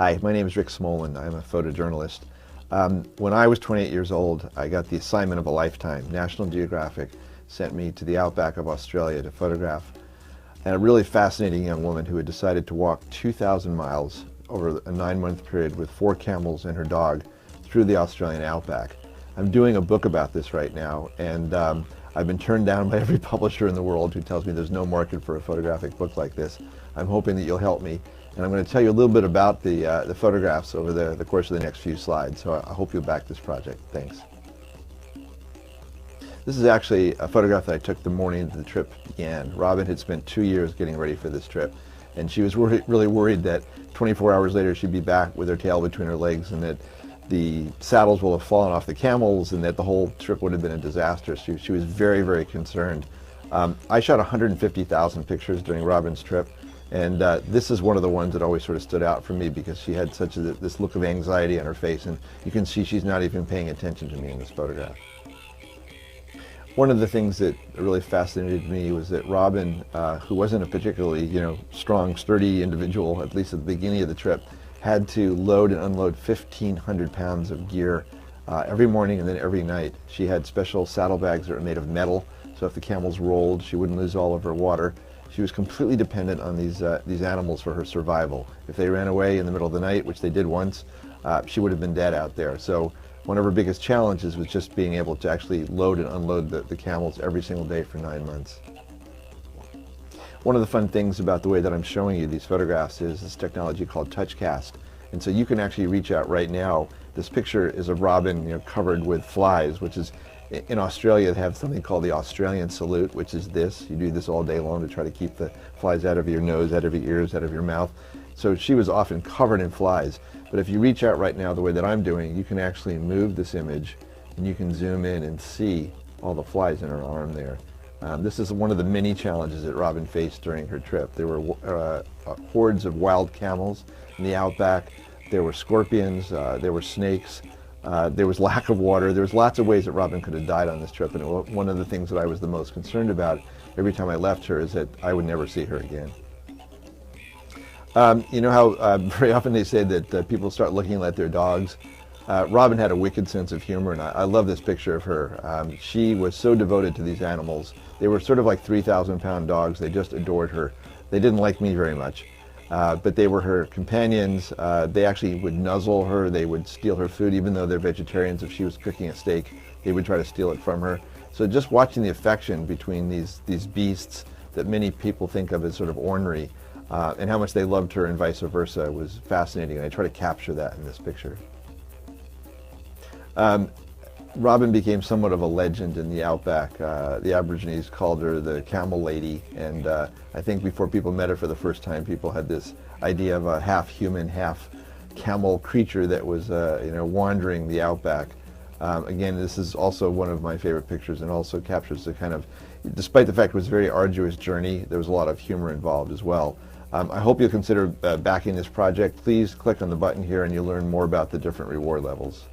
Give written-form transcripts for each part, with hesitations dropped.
Hi, my name is Rick Smolan. I'm a photojournalist. When I was 28 years old, I got the assignment of a lifetime. National Geographic sent me to the outback of Australia to photograph a really fascinating young woman who had decided to walk 2,000 miles over a 9-month period with 4 camels and her dog through the Australian outback. I'm doing a book about this right now, and I've been turned down by every publisher in the world who tells me there's no market for a photographic book like this. I'm hoping that you'll help me, and I'm going to tell you a little bit about the photographs over the course of the next few slides, so I hope you'll back this project. Thanks. This is actually a photograph that I took the morning that the trip began. Robyn had spent 2 years getting ready for this trip, and she was really worried that 24 hours later she'd be back with her tail between her legs and that the saddles will have fallen off the camels and that the whole trip would have been a disaster. She was very concerned. I shot 150,000 pictures during Robyn's trip, and this is one of the ones that always sort of stood out for me because she had such this look of anxiety on her face, and you can see she's not even paying attention to me in this photograph. One of the things that really fascinated me was that Robyn, who wasn't a particularly strong, sturdy individual, at least at the beginning of the trip, had to load and unload 1,500 pounds of gear every morning and then every night. She had special saddlebags that were made of metal, so if the camels rolled, she wouldn't lose all of her water. She was completely dependent on these animals for her survival. If they ran away in the middle of the night, which they did once, she would have been dead out there. So one of her biggest challenges was just being able to actually load and unload the camels every single day for 9 months. One of the fun things about the way that I'm showing you these photographs is this technology called TouchCast. And so you can actually reach out right now. This picture is of Robyn covered with flies, which is, in Australia they have something called the Australian salute, which is this. You do this all day long to try to keep the flies out of your nose, out of your ears, out of your mouth. So she was often covered in flies. But if you reach out right now the way that I'm doing, you can actually move this image and you can zoom in and see all the flies in her arm there. This is one of the many challenges that Robyn faced during her trip. There were hordes of wild camels in the outback. There were scorpions, there were snakes, there was lack of water. There was lots of ways that Robyn could have died on this trip, and one of the things that I was the most concerned about every time I left her is that I would never see her again. You know how very often they say that people start looking at their dogs? Robyn had a wicked sense of humor, and I love this picture of her. She was so devoted to these animals. They were sort of like 3,000-pound dogs. They just adored her. They didn't like me very much, but they were her companions. They actually would nuzzle her. They would steal her food, even though they're vegetarians. If she was cooking a steak, they would try to steal it from her. So just watching the affection between these beasts that many people think of as sort of ornery, and how much they loved her and vice versa was fascinating, and I try to capture that in this picture. Robyn became somewhat of a legend in the outback. The Aborigines called her the Camel Lady, and I think before people met her for the first time, people had this idea of a half-human, half-camel creature that was wandering the outback. Again, this is also one of my favorite pictures, and also captures the kind of, despite the fact it was a very arduous journey, there was a lot of humor involved as well. I hope you'll consider backing this project. Please click on the button here and you'll learn more about the different reward levels.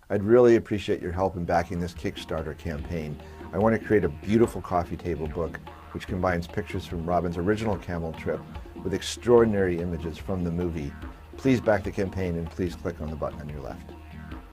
I'd really appreciate your help in backing this Kickstarter campaign. I want to create a beautiful coffee table book which combines pictures from Robyn's original camel trip with extraordinary images from the movie. Please back the campaign and please click on the button on your left.